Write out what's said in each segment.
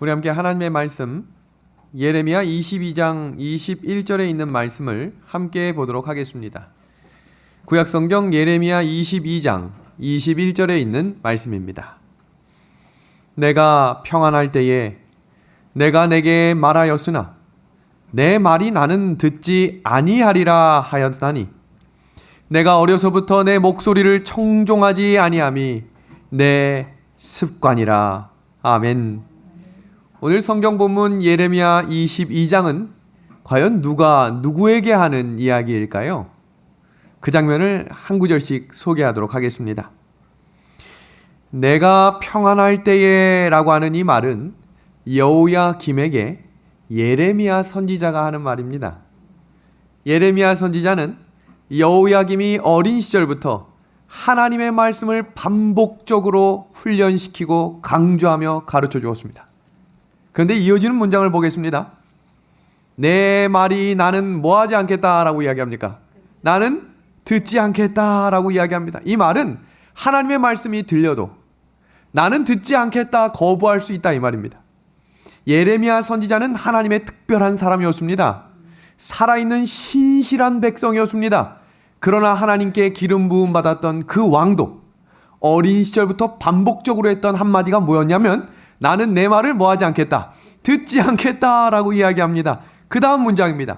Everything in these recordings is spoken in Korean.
우리 함께 하나님의 말씀 예레미야 22장 21절에 있는 말씀을 함께 보도록 하겠습니다. 구약성경 예레미야 22장 21절에 있는 말씀입니다. 내가 평안할 때에 내가 내게 말하였으나 내 말이 나는 듣지 아니하리라 하였나니 내가 어려서부터 내 목소리를 청종하지 아니함이 내 습관이라. 아멘. 오늘 성경 본문 예레미야 22장은 과연 누가 누구에게 하는 이야기일까요? 그 장면을 한 구절씩 소개하도록 하겠습니다. 내가 평안할 때에 라고 하는 이 말은 여호야김에게 예레미야 선지자가 하는 말입니다. 예레미야 선지자는 여호야김이 어린 시절부터 하나님의 말씀을 반복적으로 훈련시키고 강조하며 가르쳐 주었습니다. 그런데 이어지는 문장을 보겠습니다. 내 말이 나는 뭐하지 않겠다라고 이야기합니까? 나는 듣지 않겠다라고 이야기합니다. 이 말은 하나님의 말씀이 들려도 나는 듣지 않겠다, 거부할 수 있다 이 말입니다. 예레미야 선지자는 하나님의 특별한 사람이었습니다. 살아있는 신실한 백성이었습니다. 그러나 하나님께 기름 부음 받았던 그 왕도 어린 시절부터 반복적으로 했던 한마디가 뭐였냐면 나는 내 말을 뭐하지 않겠다, 듣지 않겠다라고 이야기합니다. 그 다음 문장입니다.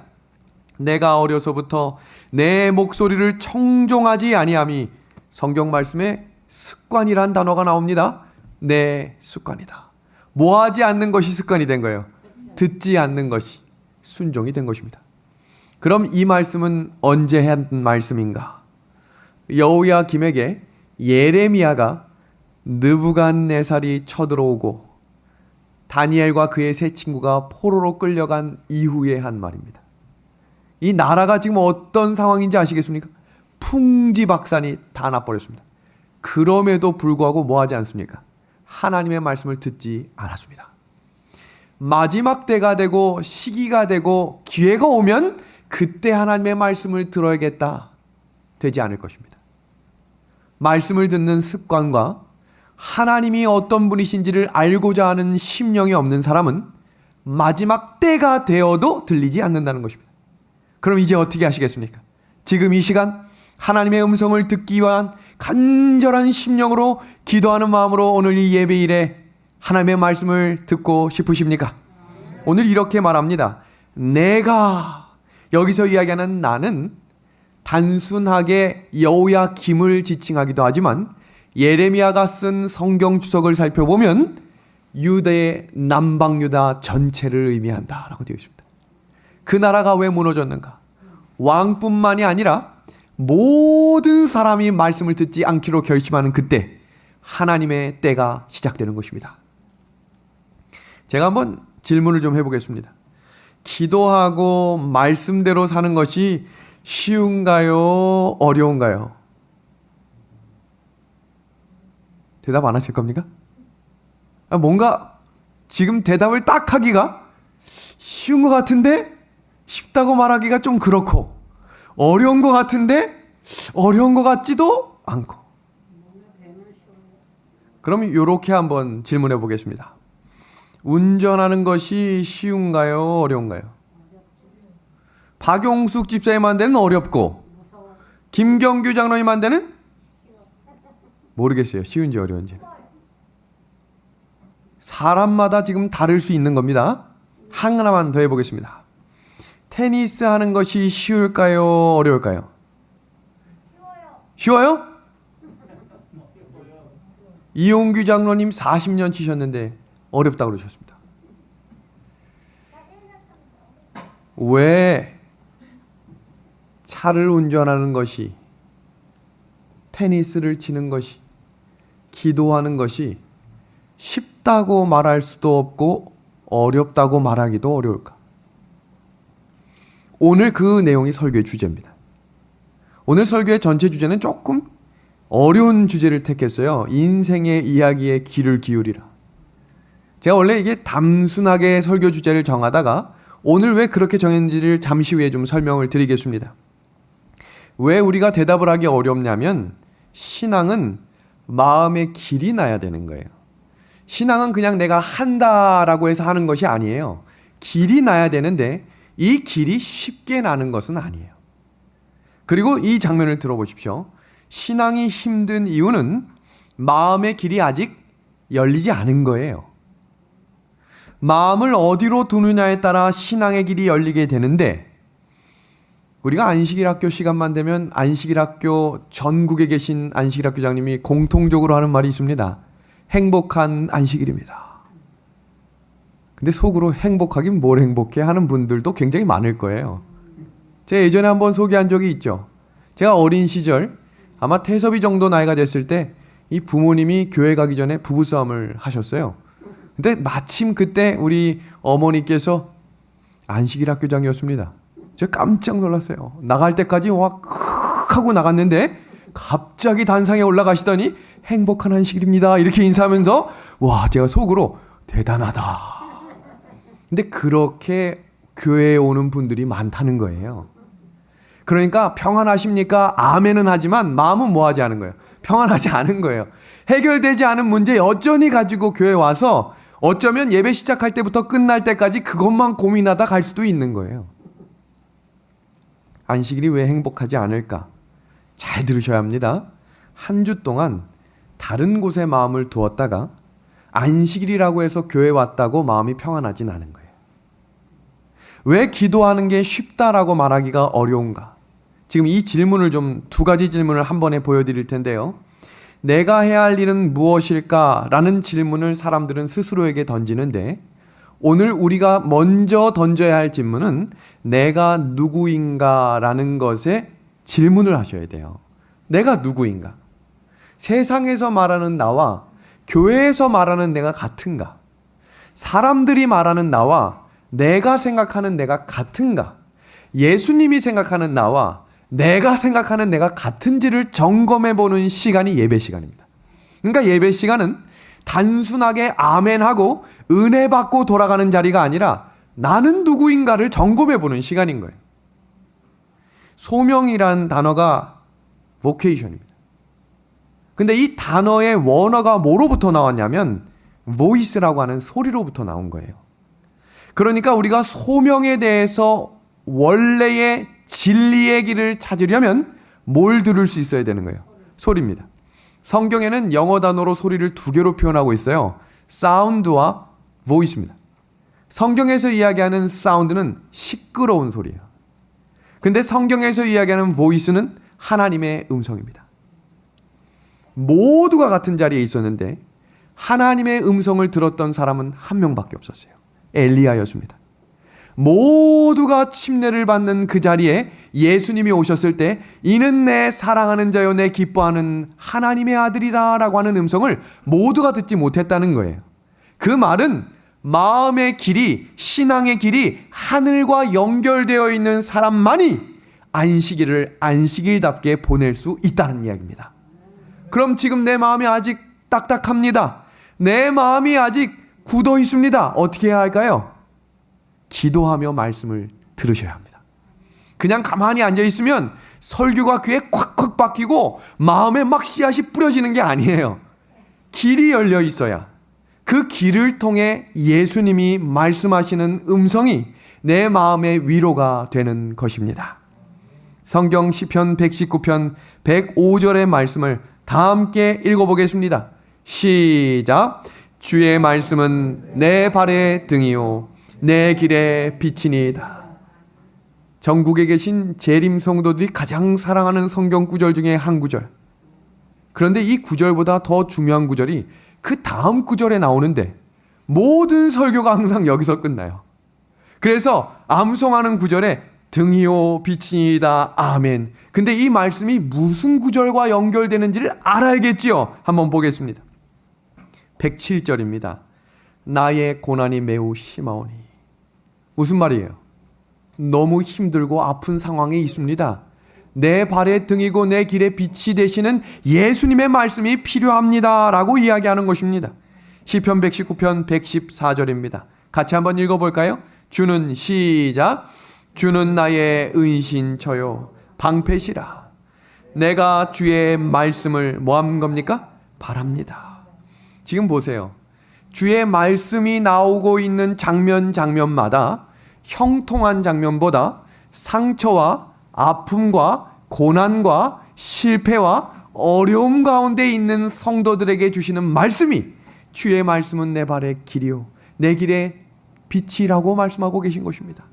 내가 어려서부터 내 목소리를 청종하지 아니함이 성경 말씀에 습관이란 단어가 나옵니다. 내 습관이다. 뭐하지 않는 것이 습관이 된 거예요. 듣지 않는 것이 순종이 된 것입니다. 그럼 이 말씀은 언제 한 말씀인가? 여호야김에게 예레미야가 느부갓네살이 쳐들어오고 다니엘과 그의 세 친구가 포로로 끌려간 이후에 한 말입니다. 이 나라가 지금 어떤 상황인지 아시겠습니까? 풍지박산이 다 나버렸습니다. 그럼에도 불구하고 뭐하지 않습니까? 하나님의 말씀을 듣지 않았습니다. 마지막 때가 되고 시기가 되고 기회가 오면 그때 하나님의 말씀을 들어야겠다 되지 않을 것입니다. 말씀을 듣는 습관과 하나님이 어떤 분이신지를 알고자 하는 심령이 없는 사람은 마지막 때가 되어도 들리지 않는다는 것입니다. 그럼 이제 어떻게 하시겠습니까? 지금 이 시간 하나님의 음성을 듣기 위한 간절한 심령으로 기도하는 마음으로 오늘 이 예배일에 하나님의 말씀을 듣고 싶으십니까? 오늘 이렇게 말합니다. 내가, 여기서 이야기하는 나는 단순하게 여호야김을 지칭하기도 하지만 예레미야가 쓴 성경 주석을 살펴보면 유대의 남방유다 전체를 의미한다라고 되어 있습니다. 그 나라가 왜 무너졌는가? 왕뿐만이 아니라 모든 사람이 말씀을 듣지 않기로 결심하는 그때 하나님의 때가 시작되는 것입니다. 제가 한번 질문을 좀 해보겠습니다. 기도하고 말씀대로 사는 것이 쉬운가요? 어려운가요? 대답 안 하실 겁니까? 뭔가 지금 대답을 딱 하기가 쉬운 것 같은데 쉽다고 말하기가 좀 그렇고 어려운 것 같은데 어려운 것 같지도 않고. 그럼 이렇게 한번 질문해 보겠습니다. 운전하는 것이 쉬운가요? 어려운가요? 박용숙 집사님한테는 어렵고 김경규 장로님한테는 모르겠어요. 쉬운지 어려운지. 사람마다 지금 다를 수 있는 겁니다. 하나만 더 해보겠습니다. 테니스 하는 것이 쉬울까요? 어려울까요? 쉬워요? 이용규 장로님 40년 치셨는데 어렵다고 그러셨습니다. 왜 차를 운전하는 것이, 테니스를 치는 것이, 기도하는 것이 쉽다고 말할 수도 없고 어렵다고 말하기도 어려울까? 오늘 그 내용이 설교의 주제입니다. 오늘 설교의 전체 주제는 조금 어려운 주제를 택했어요. 인생의 이야기에 귀를 기울이라. 제가 원래 이게 단순하게 설교 주제를 정하다가 오늘 왜 그렇게 정했는지를 잠시 후에 좀 설명을 드리겠습니다. 왜 우리가 대답을 하기 어렵냐면 신앙은 마음의 길이 나야 되는 거예요. 신앙은 그냥 내가 한다라고 해서 하는 것이 아니에요. 길이 나야 되는데 이 길이 쉽게 나는 것은 아니에요. 그리고 이 장면을 들어보십시오. 신앙이 힘든 이유는 마음의 길이 아직 열리지 않은 거예요. 마음을 어디로 두느냐에 따라 신앙의 길이 열리게 되는데, 우리가 안식일학교 시간만 되면 안식일학교 전국에 계신 안식일학교장님이 공통적으로 하는 말이 있습니다. 행복한 안식일입니다. 근데 속으로 행복하긴 뭘 행복해 하는 분들도 굉장히 많을 거예요. 제가 예전에 한번 소개한 적이 있죠. 제가 어린 시절 아마 태섭이 정도 나이가 됐을 때 이 부모님이 교회 가기 전에 부부싸움을 하셨어요. 근데 마침 그때 우리 어머니께서 안식일 학교장이었습니다. 제가 깜짝 놀랐어요. 나갈 때까지 와 하고 나갔는데 갑자기 단상에 올라가시더니 행복한 안식일입니다 이렇게 인사하면서, 와, 제가 속으로 대단하다. 근데 그렇게 교회에 오는 분들이 많다는 거예요. 그러니까 평안하십니까? 아멘은 하지만 마음은 뭐 하지 않은 거예요? 평안하지 않은 거예요. 해결되지 않은 문제 여전히 가지고 교회 와서 어쩌면 예배 시작할 때부터 끝날 때까지 그것만 고민하다 갈 수도 있는 거예요. 안식일이 왜 행복하지 않을까? 잘 들으셔야 합니다. 한 주 동안 다른 곳에 마음을 두었다가 안식일이라고 해서 교회 왔다고 마음이 평안하진 않은 거예요. 왜 기도하는 게 쉽다라고 말하기가 어려운가? 지금 이 질문을 좀 두 가지 질문을 한 번에 보여드릴 텐데요. 내가 해야 할 일은 무엇일까? 라는 질문을 사람들은 스스로에게 던지는데, 오늘 우리가 먼저 던져야 할 질문은 내가 누구인가? 라는 것에 질문을 하셔야 돼요. 내가 누구인가? 세상에서 말하는 나와 교회에서 말하는 내가 같은가? 사람들이 말하는 나와 내가 생각하는 내가 같은가? 예수님이 생각하는 나와 내가 생각하는 내가 같은지를 점검해 보는 시간이 예배 시간입니다. 그러니까 예배 시간은 단순하게 아멘하고 은혜 받고 돌아가는 자리가 아니라 나는 누구인가를 점검해 보는 시간인 거예요. 소명이란 단어가 vocation입니다. 근데 이 단어의 원어가 뭐로부터 나왔냐면 voice라고 하는 소리로부터 나온 거예요. 그러니까 우리가 소명에 대해서 원래의 진리의 길을 찾으려면 뭘 들을 수 있어야 되는 거예요? 소리입니다. 성경에는 영어 단어로 소리를 두 개로 표현하고 있어요. 사운드와 voice입니다. 성경에서 이야기하는 사운드는 시끄러운 소리예요. 근데 성경에서 이야기하는 voice는 하나님의 음성입니다. 모두가 같은 자리에 있었는데 하나님의 음성을 들었던 사람은 한 명밖에 없었어요. 엘리야였습니다. 모두가 침례를 받는 그 자리에 예수님이 오셨을 때 이는 내 사랑하는 자요 내 기뻐하는 하나님의 아들이라 라고 하는 음성을 모두가 듣지 못했다는 거예요. 그 말은 마음의 길이, 신앙의 길이 하늘과 연결되어 있는 사람만이 안식일을 안식일답게 보낼 수 있다는 이야기입니다. 그럼 지금 내 마음이 아직 딱딱합니다. 내 마음이 아직 굳어 있습니다. 어떻게 해야 할까요? 기도하며 말씀을 들으셔야 합니다. 그냥 가만히 앉아 있으면 설교가 귀에 콱콱 박히고 마음에 막 씨앗이 뿌려지는 게 아니에요. 길이 열려 있어야 그 길을 통해 예수님이 말씀하시는 음성이 내 마음의 위로가 되는 것입니다. 성경 시편 119편 105절의 말씀을 다 함께 읽어보겠습니다. 시작. 주의 말씀은 내 발의 등이요 내 길의 빛이니이다. 전국에 계신 재림 성도들이 가장 사랑하는 성경 구절 중에 한 구절. 그런데 이 구절보다 더 중요한 구절이 그 다음 구절에 나오는데 모든 설교가 항상 여기서 끝나요. 그래서 암송하는 구절에 등이요 빛이니이다 아멘. 근데 이 말씀이 무슨 구절과 연결되는지를 알아야겠지요. 한번 보겠습니다. 107절입니다. 나의 고난이 매우 심하오니. 무슨 말이에요? 너무 힘들고 아픈 상황에 있습니다. 내 발의 등이고 내 길의 빛이 되시는 예수님의 말씀이 필요합니다 라고 이야기하는 것입니다. 시편 119편 114절입니다. 같이 한번 읽어볼까요? 주는 시작. 주는 나의 은신처요 방패시라. 내가 주의 말씀을 뭐하는 겁니까? 바랍니다. 지금 보세요. 주의 말씀이 나오고 있는 장면마다 형통한 장면보다 상처와 아픔과 고난과 실패와 어려움 가운데 있는 성도들에게 주시는 말씀이 주의 말씀은 내 발의 길이요 내 길의 빛이라고 말씀하고 계신 것입니다.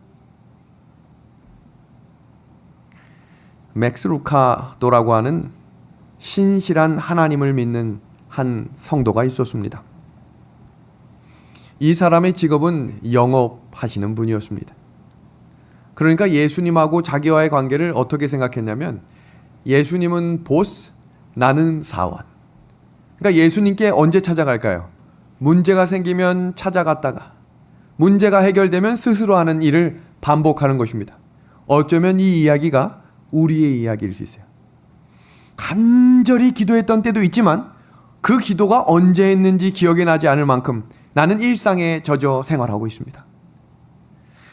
맥스 루카도라고 하는 신실한 하나님을 믿는 한 성도가 있었습니다. 이 사람의 직업은 영업하시는 분이었습니다. 그러니까 예수님하고 자기와의 관계를 어떻게 생각했냐면 예수님은 보스, 나는 사원. 그러니까 예수님께 언제 찾아갈까요? 문제가 생기면 찾아갔다가 문제가 해결되면 스스로 하는 일을 반복하는 것입니다. 어쩌면 이 이야기가 우리의 이야기일 수 있어요. 간절히 기도했던 때도 있지만 그 기도가 언제 했는지 기억이 나지 않을 만큼 나는 일상에 젖어 생활하고 있습니다.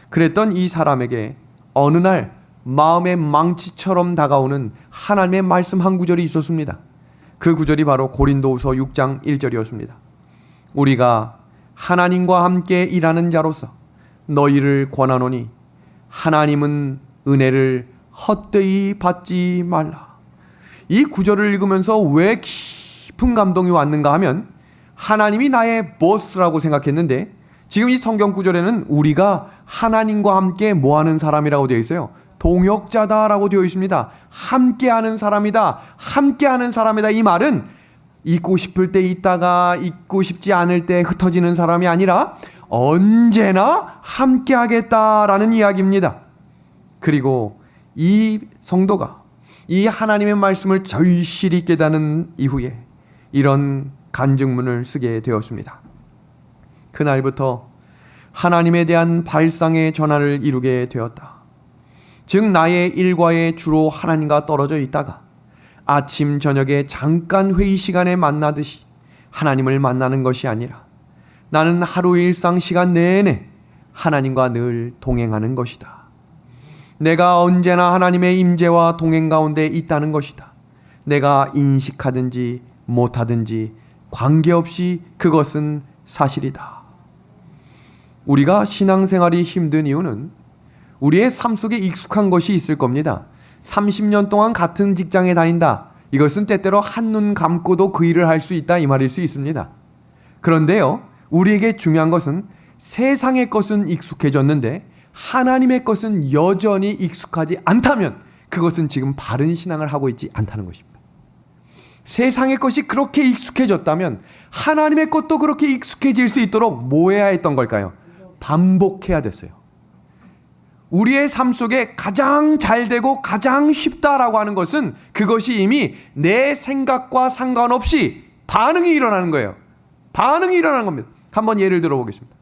그랬던 이 사람에게 어느 날 마음의 망치처럼 다가오는 하나님의 말씀 한 구절이 있었습니다. 그 구절이 바로 고린도후서 6장 1절이었습니다. 우리가 하나님과 함께 일하는 자로서 너희를 권하노니 하나님은 은혜를 헛되이 받지 말라. 이 구절을 읽으면서 왜 깊은 감동이 왔는가 하면 하나님이 나의 보스라고 생각했는데 지금 이 성경 구절에는 우리가 하나님과 함께 뭐하는 사람이라고 되어 있어요. 동역자다라고 되어 있습니다. 함께하는 사람이다. 함께하는 사람이다. 이 말은 있고 싶을 때 있다가 있고 싶지 않을 때 흩어지는 사람이 아니라 언제나 함께하겠다라는 이야기입니다. 그리고 이 성도가 이 하나님의 말씀을 절실히 깨닫는 이후에 이런 간증문을 쓰게 되었습니다. 그날부터 하나님에 대한 발상의 전환을 이루게 되었다. 즉 나의 일과에 주로 하나님과 떨어져 있다가 아침 저녁에 잠깐 회의 시간에 만나듯이 하나님을 만나는 것이 아니라 나는 하루 일상 시간 내내 하나님과 늘 동행하는 것이다. 내가 언제나 하나님의 임재와 동행 가운데 있다는 것이다. 내가 인식하든지 못하든지 관계없이 그것은 사실이다. 우리가 신앙생활이 힘든 이유는 우리의 삶 속에 익숙한 것이 있을 겁니다. 30년 동안 같은 직장에 다닌다. 이것은 때때로 한눈 감고도 그 일을 할 수 있다 이 말일 수 있습니다. 그런데요, 우리에게 중요한 것은 세상의 것은 익숙해졌는데 하나님의 것은 여전히 익숙하지 않다면 그것은 지금 바른 신앙을 하고 있지 않다는 것입니다. 세상의 것이 그렇게 익숙해졌다면 하나님의 것도 그렇게 익숙해질 수 있도록 뭐 해야 했던 걸까요? 반복해야 됐어요. 우리의 삶 속에 가장 잘 되고 가장 쉽다라고 하는 것은 그것이 이미 내 생각과 상관없이 반응이 일어나는 거예요. 반응이 일어나는 겁니다. 한번 예를 들어 보겠습니다.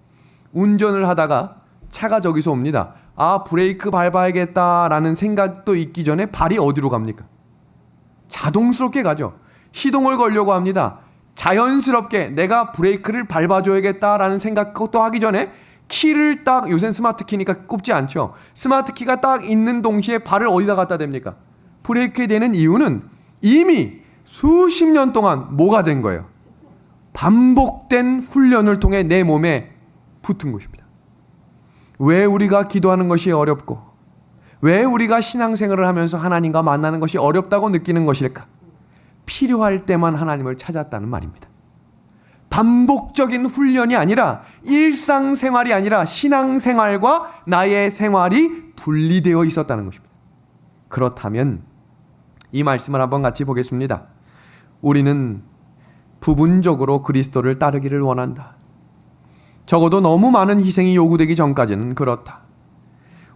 운전을 하다가 차가 저기서 옵니다. 아, 브레이크 밟아야겠다라는 생각도 있기 전에 발이 어디로 갑니까? 자동스럽게 가죠. 시동을 걸려고 합니다. 자연스럽게 내가 브레이크를 밟아줘야겠다라는 생각도 하기 전에 키를 딱, 요새는 스마트 키니까 꼽지 않죠. 스마트 키가 딱 있는 동시에 발을 어디다 갖다 댑니까? 브레이크에 대는 이유는 이미 수십 년 동안 뭐가 된 거예요? 반복된 훈련을 통해 내 몸에 붙은 것입니다. 왜 우리가 기도하는 것이 어렵고 왜 우리가 신앙생활을 하면서 하나님과 만나는 것이 어렵다고 느끼는 것일까? 필요할 때만 하나님을 찾았다는 말입니다. 반복적인 훈련이 아니라 일상생활이 아니라 신앙생활과 나의 생활이 분리되어 있었다는 것입니다. 그렇다면 이 말씀을 한번 같이 보겠습니다. 우리는 부분적으로 그리스도를 따르기를 원한다. 적어도 너무 많은 희생이 요구되기 전까지는 그렇다.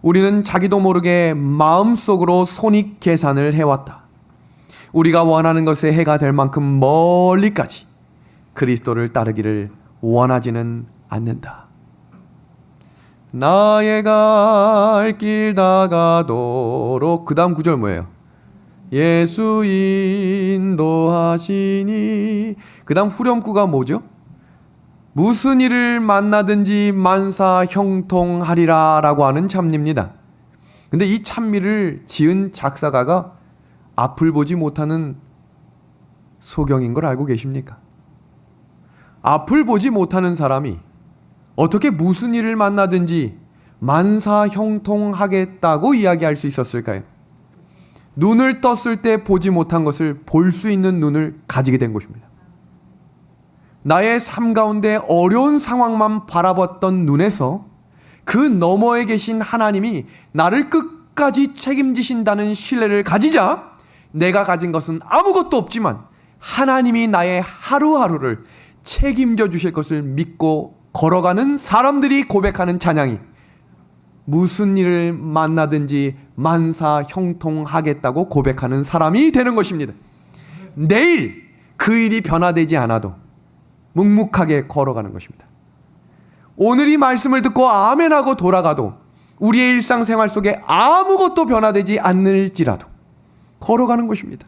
우리는 자기도 모르게 마음속으로 손익 계산을 해왔다. 우리가 원하는 것에 해가 될 만큼 멀리까지 그리스도를 따르기를 원하지는 않는다. 나의 갈 길 다가도록 그 다음 구절 뭐예요? 예수 인도하시니 그 다음 후렴구가 뭐죠? 무슨 일을 만나든지 만사 형통하리라 라고 하는 찬미입니다. 근데 이 찬미를 지은 작사가가 앞을 보지 못하는 소경인 걸 알고 계십니까? 앞을 보지 못하는 사람이 어떻게 무슨 일을 만나든지 만사형통하겠다고 이야기할 수 있었을까요? 눈을 떴을 때 보지 못한 것을 볼 수 있는 눈을 가지게 된 것입니다. 나의 삶 가운데 어려운 상황만 바라봤던 눈에서 그 너머에 계신 하나님이 나를 끝까지 책임지신다는 신뢰를 가지자 내가 가진 것은 아무것도 없지만 하나님이 나의 하루하루를 책임져 주실 것을 믿고 걸어가는 사람들이 고백하는 찬양이 무슨 일을 만나든지 만사형통하겠다고 고백하는 사람이 되는 것입니다. 내일 그 일이 변화되지 않아도 묵묵하게 걸어가는 것입니다. 오늘 이 말씀을 듣고 아멘하고 돌아가도 우리의 일상생활 속에 아무것도 변화되지 않을지라도 걸어가는 것입니다.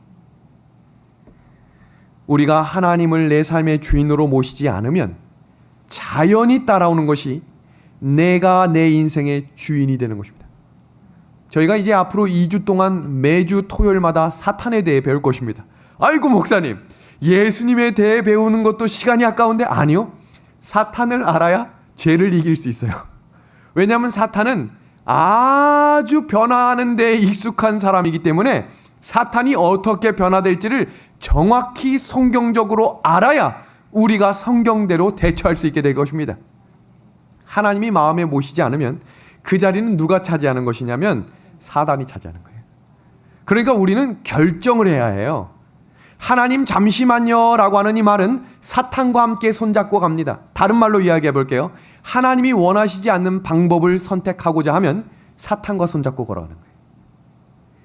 우리가 하나님을 내 삶의 주인으로 모시지 않으면 자연히 따라오는 것이 내가 내 인생의 주인이 되는 것입니다. 저희가 이제 앞으로 2주 동안 매주 토요일마다 사탄에 대해 배울 것입니다. 아이고 목사님, 예수님에 대해 배우는 것도 시간이 아까운데 아니요. 사탄을 알아야 죄를 이길 수 있어요. 왜냐하면 사탄은 아주 변화하는 데 익숙한 사람이기 때문에 사탄이 어떻게 변화될지를 정확히 성경적으로 알아야 우리가 성경대로 대처할 수 있게 될 것입니다. 하나님이 마음에 모시지 않으면 그 자리는 누가 차지하는 것이냐면 사단이 차지하는 거예요. 그러니까 우리는 결정을 해야 해요. 하나님 잠시만요 라고 하는 이 말은 사탄과 함께 손잡고 갑니다. 다른 말로 이야기해 볼게요. 하나님이 원하시지 않는 방법을 선택하고자 하면 사탄과 손잡고 걸어가는 거예요.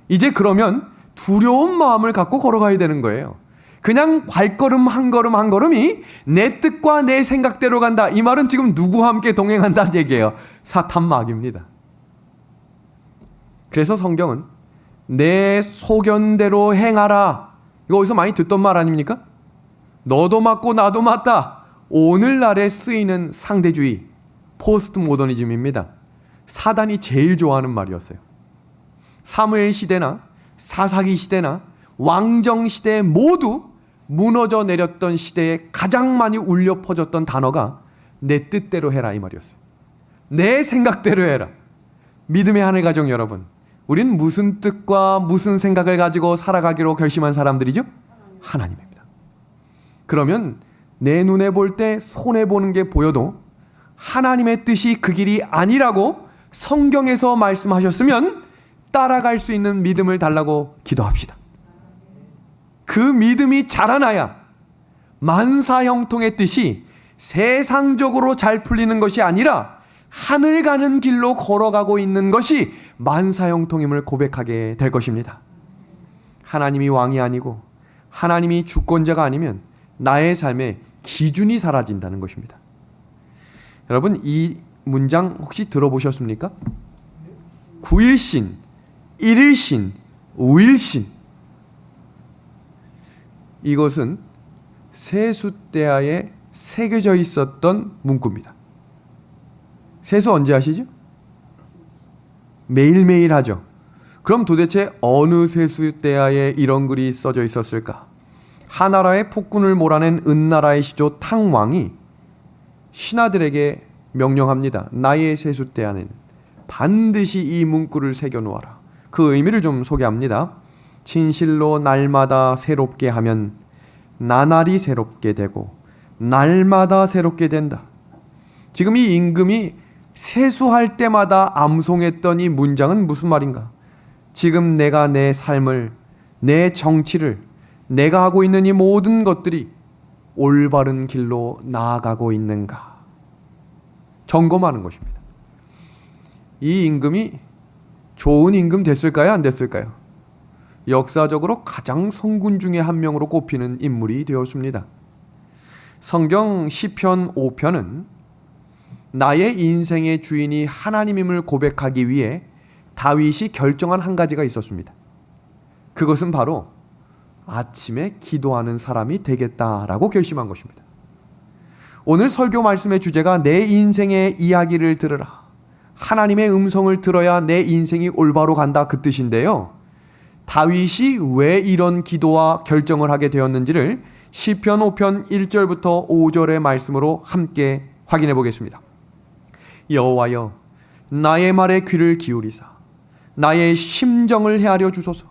이제 그러면 두려운 마음을 갖고 걸어가야 되는 거예요. 그냥 발걸음 한 걸음 한 걸음이 내 뜻과 내 생각대로 간다. 이 말은 지금 누구와 함께 동행한다는 얘기예요. 사탄 마귀입니다. 그래서 성경은 내 소견대로 행하라. 이거 어디서 많이 듣던 말 아닙니까? 너도 맞고 나도 맞다. 오늘날에 쓰이는 상대주의, 포스트 모더니즘입니다. 사단이 제일 좋아하는 말이었어요. 사무엘 시대나 사사기 시대나 왕정 시대 모두 무너져 내렸던 시대에 가장 많이 울려 퍼졌던 단어가 내 뜻대로 해라 이 말이었어요. 내 생각대로 해라. 믿음의 하늘 가족 여러분, 우린 무슨 뜻과 무슨 생각을 가지고 살아가기로 결심한 사람들이죠? 하나님입니다. 그러면 내 눈에 볼 때 손해보는 게 보여도 하나님의 뜻이 그 길이 아니라고 성경에서 말씀하셨으면 따라갈 수 있는 믿음을 달라고 기도합시다. 그 믿음이 자라나야 만사형통의 뜻이 세상적으로 잘 풀리는 것이 아니라 하늘 가는 길로 걸어가고 있는 것이 만사형통임을 고백하게 될 것입니다. 하나님이 왕이 아니고 하나님이 주권자가 아니면 나의 삶에 기준이 사라진다는 것입니다. 여러분, 이 문장 혹시 들어보셨습니까? 9일신, 1일신, 5일신. 이것은 세숫대야에 새겨져 있었던 문구입니다. 세수 언제 하시죠? 매일매일 하죠. 그럼 도대체 어느 세숫대야에 이런 글이 써져 있었을까? 하나라의 폭군을 몰아낸 은나라의 시조 탕왕이 신하들에게 명령합니다. 나의 세숫대야에는 반드시 이 문구를 새겨놓아라. 그 의미를 좀 소개합니다. 진실로 날마다 새롭게 하면 나날이 새롭게 되고 날마다 새롭게 된다. 지금 이 임금이 세수할 때마다 암송했던 이 문장은 무슨 말인가? 지금 내가 내 삶을, 내 정치를, 내가 하고 있는 이 모든 것들이 올바른 길로 나아가고 있는가? 점검하는 것입니다. 이 임금이 좋은 임금 됐을까요? 안 됐을까요? 역사적으로 가장 성군 중에 한 명으로 꼽히는 인물이 되었습니다. 성경 시편 5편은 나의 인생의 주인이 하나님임을 고백하기 위해 다윗이 결정한 한 가지가 있었습니다. 그것은 바로 아침에 기도하는 사람이 되겠다라고 결심한 것입니다. 오늘 설교 말씀의 주제가 내 인생의 이야기를 들으라. 하나님의 음성을 들어야 내 인생이 올바로 간다, 그 뜻인데요. 다윗이 왜 이런 기도와 결정을 하게 되었는지를 시편 5편 1절부터 5절의 말씀으로 함께 확인해 보겠습니다. 여호와여, 나의 말에 귀를 기울이사 나의 심정을 헤아려 주소서.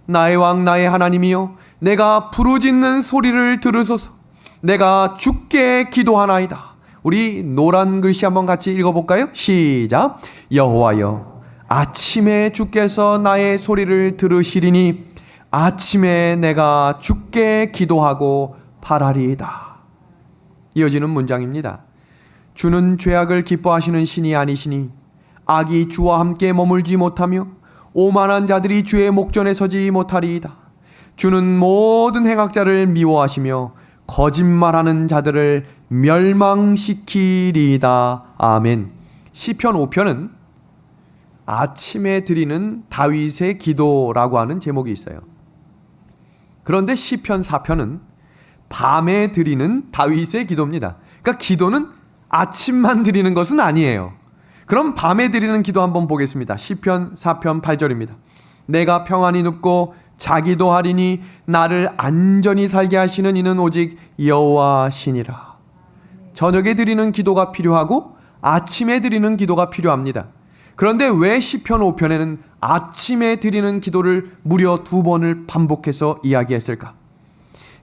나의 왕 나의 하나님이여, 내가 부르짖는 소리를 들으소서. 내가 주께 기도하나이다. 우리 노란 글씨 한번 같이 읽어볼까요? 시작. 여호와여, 아침에 주께서 나의 소리를 들으시리니 아침에 내가 주께 기도하고 바라리이다. 이어지는 문장입니다. 주는 죄악을 기뻐하시는 신이 아니시니 악이 주와 함께 머물지 못하며 오만한 자들이 주의 목전에 서지 못하리이다. 주는 모든 행악자를 미워하시며 거짓말하는 자들을 멸망시키리이다. 아멘. 시편 5편은 아침에 드리는 다윗의 기도라고 하는 제목이 있어요. 그런데 시편 4편은 밤에 드리는 다윗의 기도입니다. 그러니까 기도는 아침만 드리는 것은 아니에요. 그럼 밤에 드리는 기도 한번 보겠습니다. 시편 4편 8절입니다. 내가 평안히 눕고 자기도 하리니 나를 안전히 살게 하시는 이는 오직 여호와시니라. 저녁에 드리는 기도가 필요하고 아침에 드리는 기도가 필요합니다. 그런데 왜 시편 5편에는 아침에 드리는 기도를 무려 2번을 반복해서 이야기했을까?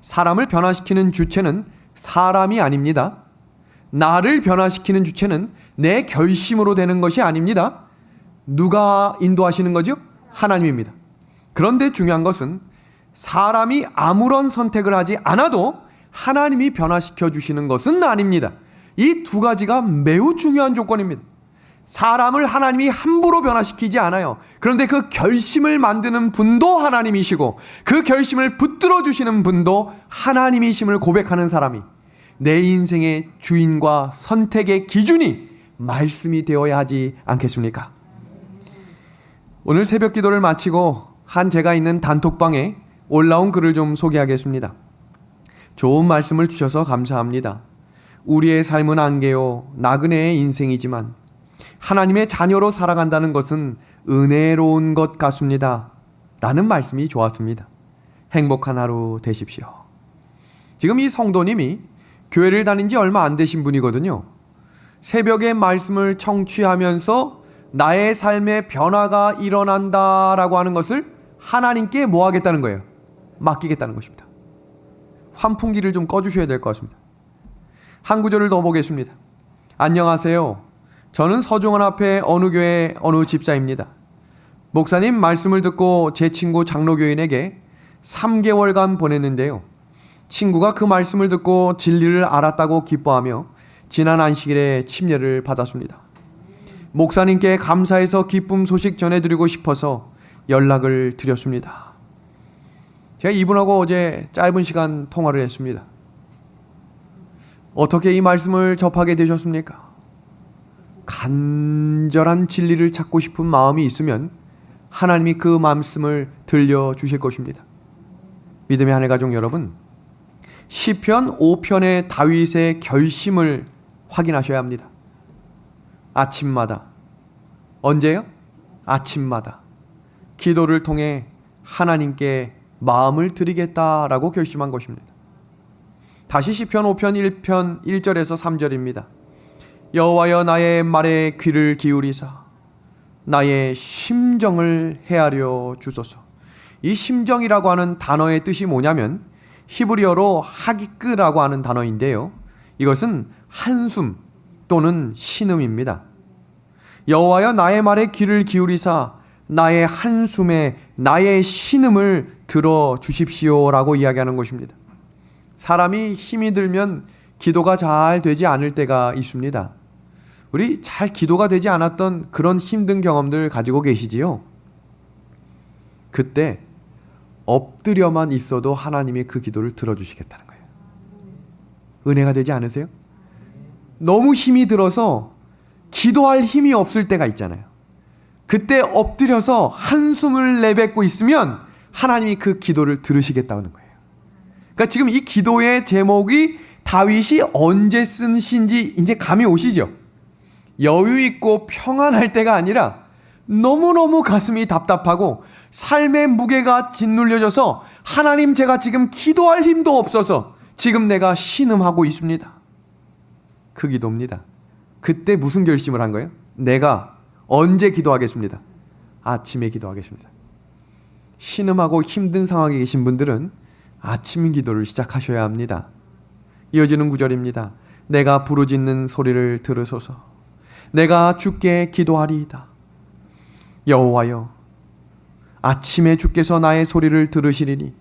사람을 변화시키는 주체는 사람이 아닙니다. 나를 변화시키는 주체는 내 결심으로 되는 것이 아닙니다. 누가 인도하시는 거죠? 하나님입니다. 그런데 중요한 것은 사람이 아무런 선택을 하지 않아도 하나님이 변화시켜 주시는 것은 아닙니다. 이 두 가지가 매우 중요한 조건입니다. 사람을 하나님이 함부로 변화시키지 않아요. 그런데 그 결심을 만드는 분도 하나님이시고 그 결심을 붙들어 주시는 분도 하나님이심을 고백하는 사람이 내 인생의 주인과 선택의 기준이 말씀이 되어야 하지 않겠습니까? 오늘 새벽 기도를 마치고 한 제가 있는 단톡방에 올라온 글을 좀 소개하겠습니다. 좋은 말씀을 주셔서 감사합니다. 우리의 삶은 안개요 나그네의 인생이지만 하나님의 자녀로 살아간다는 것은 은혜로운 것 같습니다. 라는 말씀이 좋았습니다. 행복한 하루 되십시오. 지금 이 성도님이 교회를 다닌 지 얼마 안 되신 분이거든요. 새벽의 말씀을 청취하면서 나의 삶에 변화가 일어난다라고 하는 것을 하나님께 뭐 하겠다는 거예요? 맡기겠다는 것입니다. 환풍기를 좀 꺼주셔야 될 것 같습니다. 한 구절을 더 보겠습니다. 안녕하세요. 저는 서중원 앞에 어느 교회 어느 집사입니다. 목사님 말씀을 듣고 제 친구 장로교인에게 3개월간 보냈는데요. 친구가 그 말씀을 듣고 진리를 알았다고 기뻐하며 지난 안식일에 침례를 받았습니다. 목사님께 감사해서 기쁨 소식 전해드리고 싶어서 연락을 드렸습니다. 제가 이분하고 어제 짧은 시간 통화를 했습니다. 어떻게 이 말씀을 접하게 되셨습니까? 간절한 진리를 찾고 싶은 마음이 있으면 하나님이 그 말씀을 들려주실 것입니다. 믿음의 하늘 가족 여러분, 시편 5편의 다윗의 결심을 확인하셔야 합니다. 아침마다, 언제요? 아침마다 기도를 통해 하나님께 마음을 드리겠다라고 결심한 것입니다. 다시 시편 5편 1편 1절에서 3절입니다. 여호와여 나의 말에 귀를 기울이사 나의 심정을 헤아려 주소서. 이 심정이라고 하는 단어의 뜻이 뭐냐면 히브리어로 하기끄라고 하는 단어인데요. 이것은 한숨 또는 신음입니다. 여호와여 나의 말에 귀를 기울이사 나의 한숨에 나의 신음을 들어 주십시오라고 이야기하는 것입니다. 사람이 힘이 들면 기도가 잘 되지 않을 때가 있습니다. 우리 잘 기도가 되지 않았던 그런 힘든 경험들 가지고 계시지요? 그때 엎드려만 있어도 하나님이 그 기도를 들어주시겠다는 거예요. 은혜가 되지 않으세요? 너무 힘이 들어서 기도할 힘이 없을 때가 있잖아요. 그때 엎드려서 한숨을 내뱉고 있으면 하나님이 그 기도를 들으시겠다는 거예요. 그러니까 지금 이 기도의 제목이 다윗이 언제 쓴 시인지 이제 감이 오시죠? 여유 있고 평안할 때가 아니라 너무너무 가슴이 답답하고 삶의 무게가 짓눌려져서 하나님 제가 지금 기도할 힘도 없어서 지금 내가 신음하고 있습니다. 그 기도입니다. 그때 무슨 결심을 한 거예요? 내가 언제 기도하겠습니다. 아침에 기도하겠습니다. 신음하고 힘든 상황에 계신 분들은 아침 기도를 시작하셔야 합니다. 이어지는 구절입니다. 내가 부르짖는 소리를 들으소서. 내가 주께 기도하리이다. 여호와여, 아침에 주께서 나의 소리를 들으시리니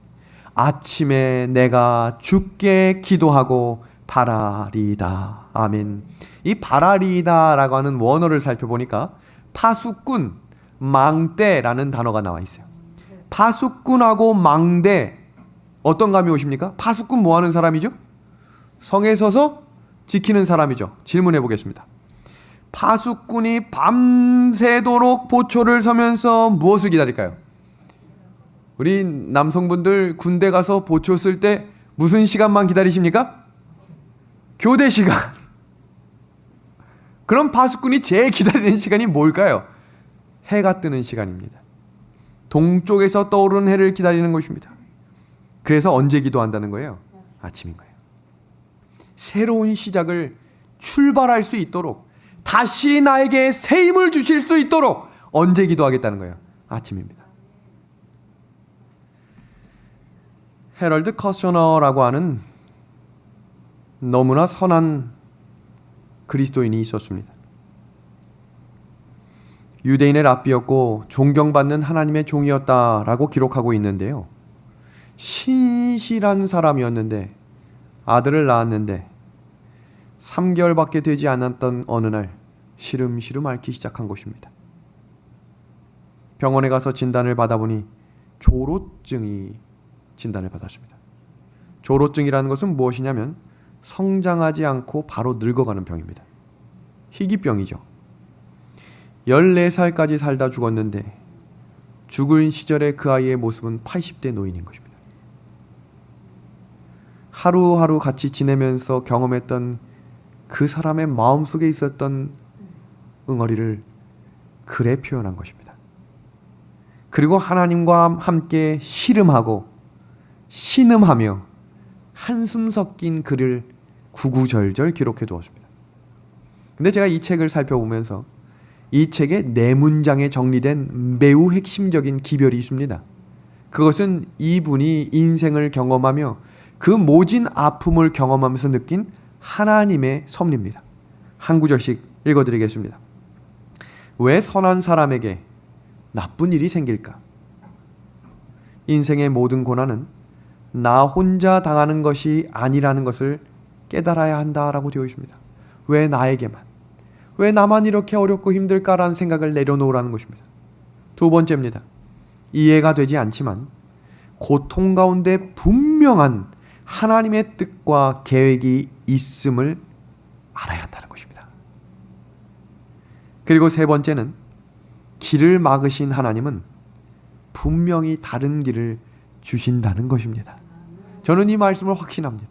아침에 내가 주께 기도하고 바라리이다. 아멘. 이 바라리이다 라고 하는 원어를 살펴보니까 파수꾼, 망대라는 단어가 나와 있어요. 파수꾼하고 망대, 어떤 감이 오십니까? 파수꾼 뭐 하는 사람이죠? 성에 서서 지키는 사람이죠. 질문해 보겠습니다. 파수꾼이 밤새도록 보초를 서면서 무엇을 기다릴까요? 우리 남성분들 군대 가서 보초 쓸 때 무슨 시간만 기다리십니까? 교대 시간. 그럼 파수꾼이 제일 기다리는 시간이 뭘까요? 해가 뜨는 시간입니다. 동쪽에서 떠오르는 해를 기다리는 것입니다. 그래서 언제 기도한다는 거예요? 아침인 거예요. 새로운 시작을 출발할 수 있도록, 다시 나에게 새 힘을 주실 수 있도록 언제 기도하겠다는 거예요? 아침입니다. 헤럴드 커셔너라고 하는 너무나 선한 그리스도인이 있었습니다. 유대인의 랍비였고 존경받는 하나님의 종이었다라고 기록하고 있는데요. 신실한 사람이었는데 아들을 낳았는데 3개월밖에 되지 않았던 어느 날 시름시름 앓기 시작한 것입니다. 병원에 가서 진단을 받아보니 조로증이 진단을 받았습니다. 조로증이라는 것은 무엇이냐면 성장하지 않고 바로 늙어가는 병입니다. 희귀병이죠. 14살까지 살다 죽었는데 죽은 시절의 그 아이의 모습은 80대 노인인 것입니다. 하루하루 같이 지내면서 경험했던 그 사람의 마음속에 있었던 응어리를 글에 표현한 것입니다. 그리고 하나님과 함께 씨름하고 신음하며 한숨 섞인 글을 구구절절 기록해 두었습니다. 근데 제가 이 책을 살펴보면서 이 책에 4문장에 정리된 매우 핵심적인 기별이 있습니다. 그것은 이분이 인생을 경험하며 그 모진 아픔을 경험하면서 느낀 하나님의 섭리입니다. 한 구절씩 읽어드리겠습니다. 왜 선한 사람에게 나쁜 일이 생길까? 인생의 모든 고난은 나 혼자 당하는 것이 아니라는 것을 깨달아야 한다라고 되어 있습니다. 왜 나에게만? 왜 나만 이렇게 어렵고 힘들까라는 생각을 내려놓으라는 것입니다. 두 번째입니다. 이해가 되지 않지만 고통 가운데 분명한 하나님의 뜻과 계획이 있음을 알아야 한다는 것입니다. 그리고 세 번째는 길을 막으신 하나님은 분명히 다른 길을 주신다는 것입니다. 저는 이 말씀을 확신합니다.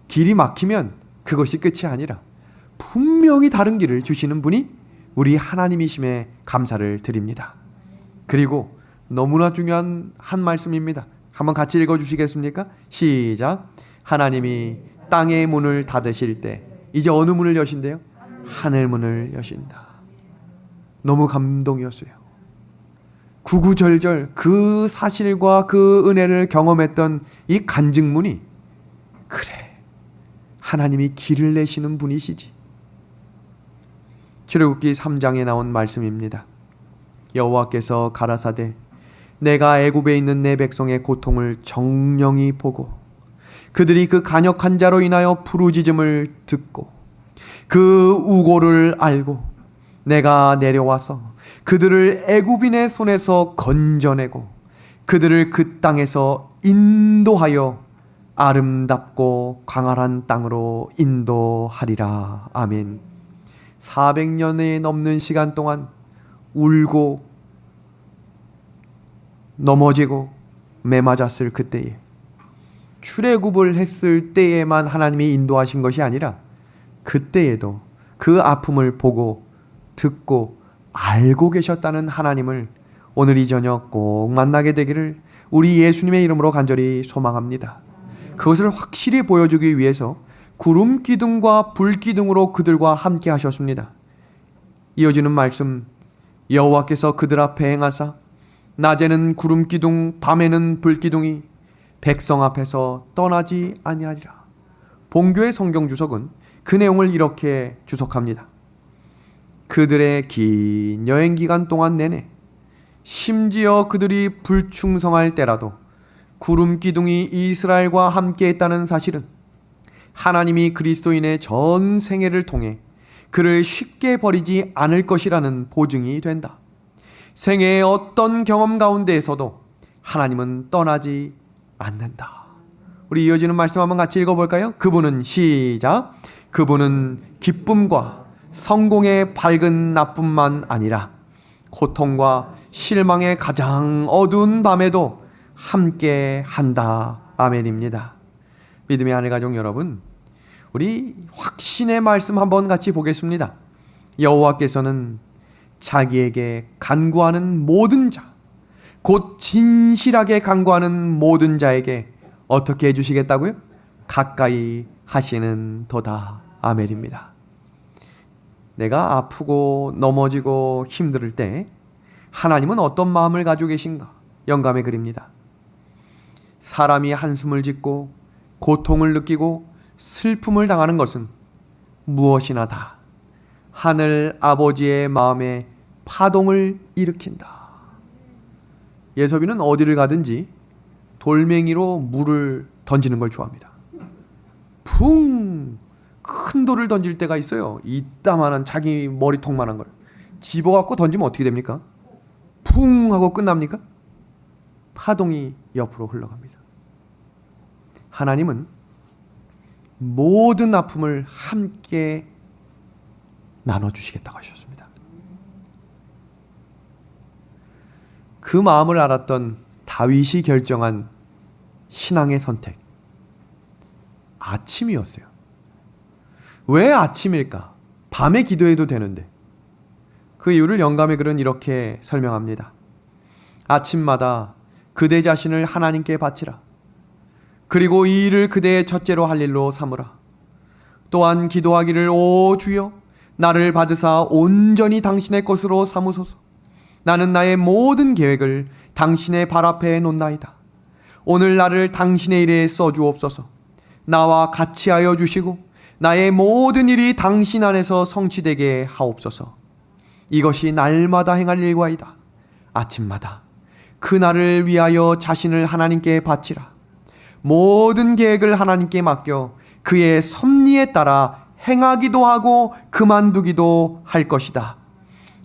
길이 막히면 그것이 끝이 아니라 분명히 다른 길을 주시는 분이 우리 하나님이심에 감사를 드립니다. 그리고 너무나 중요한 한 말씀입니다. 한번 같이 읽어주시겠습니까? 시작. 하나님이 땅의 문을 닫으실 때 이제 어느 문을 여신대요? 하늘 문을 여신다. 너무 감동이었어요. 구구절절 그 사실과 그 은혜를 경험했던 이 간증문이, 그래, 하나님이 길을 내시는 분이시지. 출애굽기 3장에 나온 말씀입니다. 여호와께서 가라사대 내가 애굽에 있는 내 백성의 고통을 정령히 보고 그들이 그 간역한 자로 인하여 부르짖음을 듣고 그 우고를 알고 내가 내려와서 그들을 애굽인의 손에서 건져내고 그들을 그 땅에서 인도하여 아름답고 광활한 땅으로 인도하리라. 아멘. 400년이 넘는 시간 동안 울고 넘어지고 매맞았을 그때에, 출애굽을 했을 때에만 하나님이 인도하신 것이 아니라 그때에도 그 아픔을 보고 듣고 알고 계셨다는 하나님을 오늘 이 저녁 꼭 만나게 되기를 우리 예수님의 이름으로 간절히 소망합니다. 그것을 확실히 보여주기 위해서 구름 기둥과 불 기둥으로 그들과 함께 하셨습니다. 이어지는 말씀, 여호와께서 그들 앞에 행하사 낮에는 구름 기둥 밤에는 불 기둥이 백성 앞에서 떠나지 아니하리라. 본교의 성경 주석은 그 내용을 이렇게 주석합니다. 그들의 긴 여행 기간 동안 내내 심지어 그들이 불충성할 때라도 구름 기둥이 이스라엘과 함께 했다는 사실은 하나님이 그리스도인의 전 생애를 통해 그를 쉽게 버리지 않을 것이라는 보증이 된다. 생애의 어떤 경험 가운데에서도 하나님은 떠나지 않는다. 우리 이어지는 말씀 한번 같이 읽어볼까요? 그분은 시작. 그분은 기쁨과 성공의 밝은 나뿐만 아니라 고통과 실망의 가장 어두운 밤에도 함께 한다. 아멘입니다. 믿음의 하늘 가족 여러분, 우리 확신의 말씀 한번 같이 보겠습니다. 여호와께서는 자기에게 간구하는 모든 자, 곧 진실하게 간구하는 모든 자에게 어떻게 해주시겠다고요? 가까이 하시는 도다. 아멘입니다. 내가 아프고 넘어지고 힘들 때 하나님은 어떤 마음을 가지고 계신가? 영감의 글입니다. 사람이 한숨을 짓고 고통을 느끼고 슬픔을 당하는 것은 무엇이나 다 하늘 아버지의 마음에 파동을 일으킨다. 예섭이는 어디를 가든지 돌멩이로 물을 던지는 걸 좋아합니다. 붕! 큰 돌을 던질 때가 있어요. 이따만한 자기 머리통만한 걸 집어갖고 던지면 어떻게 됩니까? 붕! 하고 끝납니까? 파동이 옆으로 흘러갑니다. 하나님은 모든 아픔을 함께 나눠주시겠다고 하셨습니다. 그 마음을 알았던 다윗이 결정한 신앙의 선택, 아침이었어요. 왜 아침일까? 밤에 기도해도 되는데. 그 이유를 영감의 글은 이렇게 설명합니다. 아침마다 그대 자신을 하나님께 바치라. 그리고 이 일을 그대의 첫째로 할 일로 삼으라. 또한 기도하기를 오 주여 나를 받으사 온전히 당신의 것으로 삼으소서. 나는 나의 모든 계획을 당신의 발 앞에 놓나이다. 오늘 나를 당신의 일에 써주옵소서. 나와 같이 하여 주시고 나의 모든 일이 당신 안에서 성취되게 하옵소서. 이것이 날마다 행할 일과이다. 아침마다 그날을 위하여 자신을 하나님께 바치라. 모든 계획을 하나님께 맡겨 그의 섭리에 따라 행하기도 하고 그만두기도 할 것이다.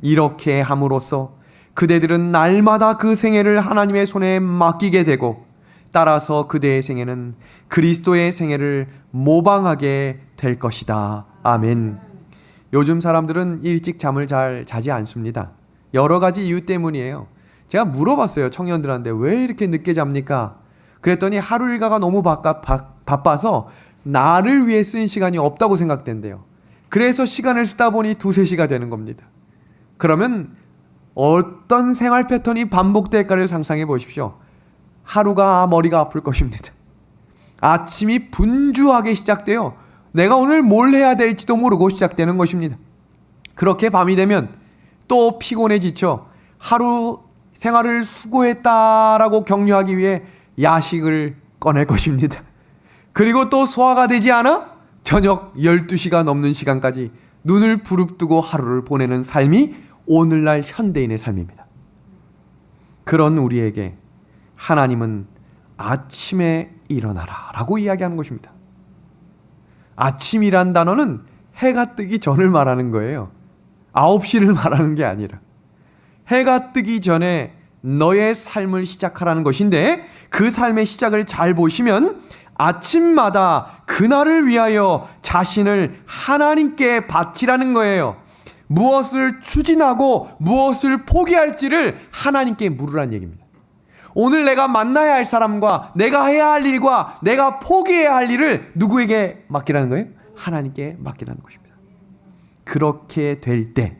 이렇게 함으로써 그대들은 날마다 그 생애를 하나님의 손에 맡기게 되고 따라서 그대의 생애는 그리스도의 생애를 모방하게 될 것이다. 아멘. 요즘 사람들은 일찍 잠을 잘 자지 않습니다. 여러 가지 이유 때문이에요. 제가 물어봤어요. 청년들한테 왜 이렇게 늦게 잡니까? 그랬더니 하루 일과가 너무 바빠서 나를 위해 쓴 시간이 없다고 생각된대요. 그래서 시간을 쓰다 보니 2-3시가 되는 겁니다. 그러면 어떤 생활 패턴이 반복될까를 상상해 보십시오. 하루가 머리가 아플 것입니다. 아침이 분주하게 시작돼요. 내가 오늘 뭘 해야 될지도 모르고 시작되는 것입니다. 그렇게 밤이 되면 또 피곤해 지쳐 하루 생활을 수고했다라고 격려하기 위해 야식을 꺼낼 것입니다. 그리고 또 소화가 되지 않아 저녁 12시가 넘는 시간까지 눈을 부릅뜨고 하루를 보내는 삶이 오늘날 현대인의 삶입니다. 그런 우리에게 하나님은 아침에 일어나라 라고 이야기하는 것입니다. 아침이란 단어는 해가 뜨기 전을 말하는 거예요. 9시를 말하는 게 아니라 해가 뜨기 전에 너의 삶을 시작하라는 것인데 그 삶의 시작을 잘 보시면 아침마다 그날을 위하여 자신을 하나님께 바치라는 거예요. 무엇을 추진하고 무엇을 포기할지를 하나님께 물으라는 얘기입니다. 오늘 내가 만나야 할 사람과 내가 해야 할 일과 내가 포기해야 할 일을 누구에게 맡기라는 거예요? 하나님께 맡기라는 것입니다. 그렇게 될 때,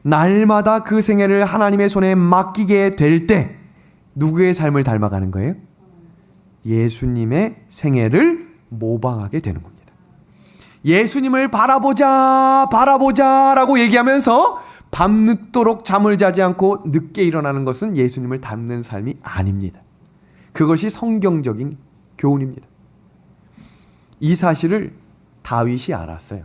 날마다 그 생애를 하나님의 손에 맡기게 될 때 누구의 삶을 닮아가는 거예요? 예수님의 생애를 모방하게 되는 겁니다. 예수님을 바라보자, 바라보자 라고 얘기하면서 밤늦도록 잠을 자지 않고 늦게 일어나는 것은 예수님을 닮는 삶이 아닙니다. 그것이 성경적인 교훈입니다. 이 사실을 다윗이 알았어요.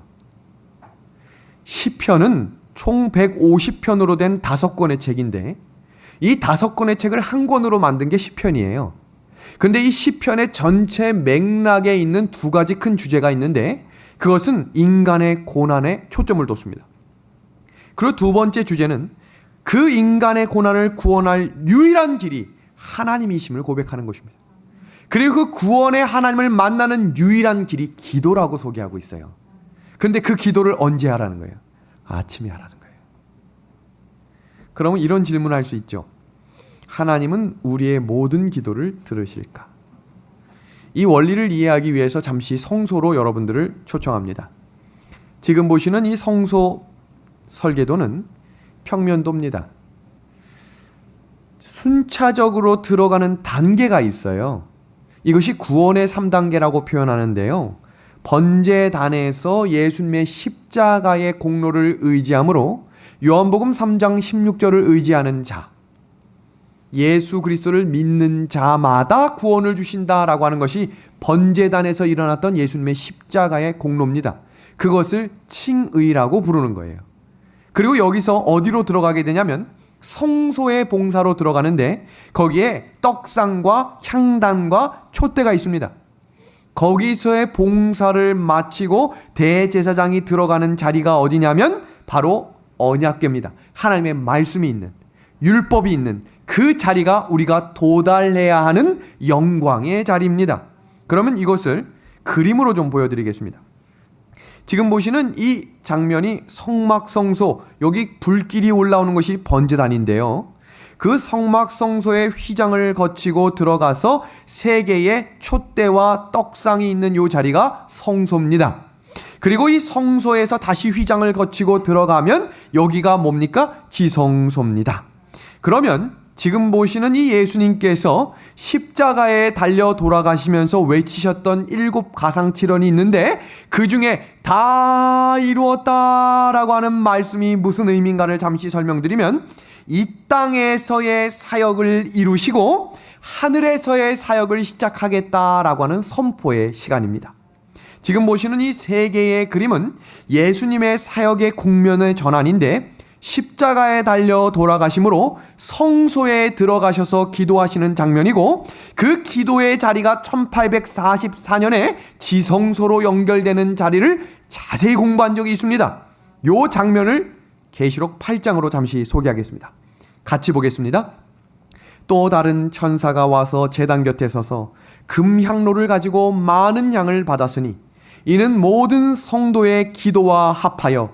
시편은 총 150편으로 된 5권의 책인데 이 5권의 책을 한 권으로 만든 게 시편이에요. 근데 이 시편의 전체 맥락에 있는 2가지 큰 주제가 있는데 그것은 인간의 고난에 초점을 뒀습니다. 그리고 2번째 주제는 그 인간의 고난을 구원할 유일한 길이 하나님이심을 고백하는 것입니다. 그리고 그 구원의 하나님을 만나는 유일한 길이 기도라고 소개하고 있어요. 근데 그 기도를 언제 하라는 거예요? 아침에 하라는 거예요. 그러면 이런 질문을 할 수 있죠. 하나님은 우리의 모든 기도를 들으실까? 이 원리를 이해하기 위해서 잠시 성소로 여러분들을 초청합니다. 지금 보시는 이 성소 설계도는 평면도입니다. 순차적으로 들어가는 단계가 있어요. 이것이 구원의 3단계라고 표현하는데요. 번제단에서 예수님의 십자가의 공로를 의지함으로 요한복음 3장 16절을 의지하는 자, 예수 그리스도를 믿는 자마다 구원을 주신다라고 하는 것이 번제단에서 일어났던 예수님의 십자가의 공로입니다. 그것을 칭의라고 부르는 거예요. 그리고 여기서 어디로 들어가게 되냐면 성소의 봉사로 들어가는데 거기에 떡상과 향단과 촛대가 있습니다. 거기서의 봉사를 마치고 대제사장이 들어가는 자리가 어디냐면 바로 언약궤입니다. 하나님의 말씀이 있는, 율법이 있는 그 자리가 우리가 도달해야 하는 영광의 자리입니다. 그러면 이것을 그림으로 좀 보여드리겠습니다. 지금 보시는 이 장면이 성막성소, 여기 불길이 올라오는 것이 번제단인데요. 그 성막성소의 휘장을 거치고 들어가서 3개의 촛대와 떡상이 있는 이 자리가 성소입니다. 그리고 이 성소에서 다시 휘장을 거치고 들어가면 여기가 뭡니까? 지성소입니다. 그러면 지금 보시는 이 예수님께서 십자가에 달려 돌아가시면서 외치셨던 7 가상칠언이 있는데 그 중에 다 이루었다라고 하는 말씀이 무슨 의미인가를 잠시 설명드리면 이 땅에서의 사역을 이루시고 하늘에서의 사역을 시작하겠다라고 하는 선포의 시간입니다. 지금 보시는 이 3개의 그림은 예수님의 사역의 국면의 전환인데 십자가에 달려 돌아가심으로 성소에 들어가셔서 기도하시는 장면이고 그 기도의 자리가 1844년에 지성소로 연결되는 자리를 자세히 공부한 적이 있습니다. 이 장면을 계시록 8장으로 잠시 소개하겠습니다. 같이 보겠습니다. 또 다른 천사가 와서 제단 곁에 서서 금향로를 가지고 많은 양을 받았으니 이는 모든 성도의 기도와 합하여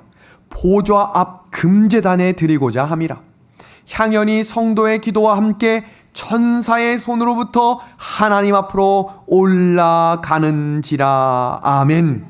보좌 앞 금제단에 드리고자 함이라. 향연이 성도의 기도와 함께 천사의 손으로부터 하나님 앞으로 올라가는지라. 아멘.